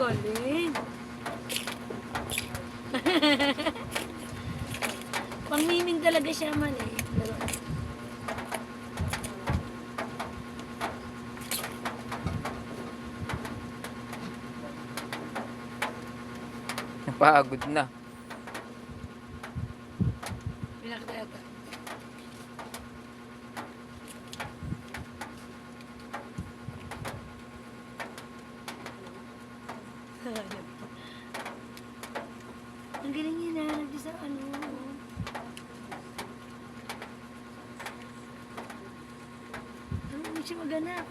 galing. Pangmiming talaga siya man eh. Napagod na. Pinakita. Ang galing niya na, nagdi sa ano. Ano, hindi siya maganap.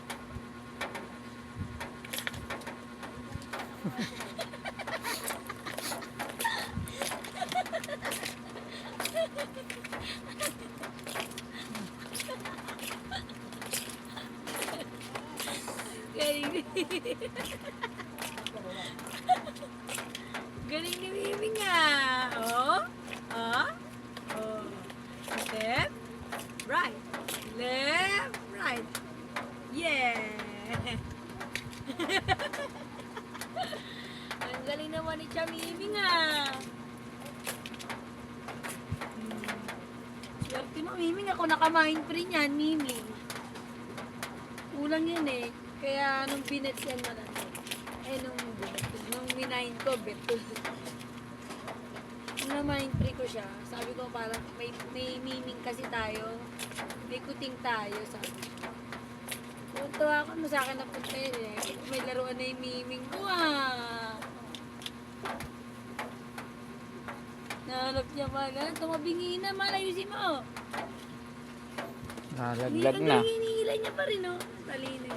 Galing. Galing ni Mimi nga. Oh. Oh. Oh. Left. Right. Left. Right. Yeah. Ang galing naman ni Mimi nga. Swerte mo, Mimi. Ako naka-mind free niyan, Mimi. Ulang yan eh. Kaya nung binets yan malaki. Eh nung minahin ko, betul. Nung na-mind free ko siya, sabi ko parang may miming kasi tayo. May kuting tayo, sabi ko. Tuwa ako mo sa akin na punta yun eh. May laruan na yung miming ko ah. Nahanap niya pala. Tumabingi na, malayusin mo. Nalaglag na. Ang hinihila niya pa rin oh. Talino.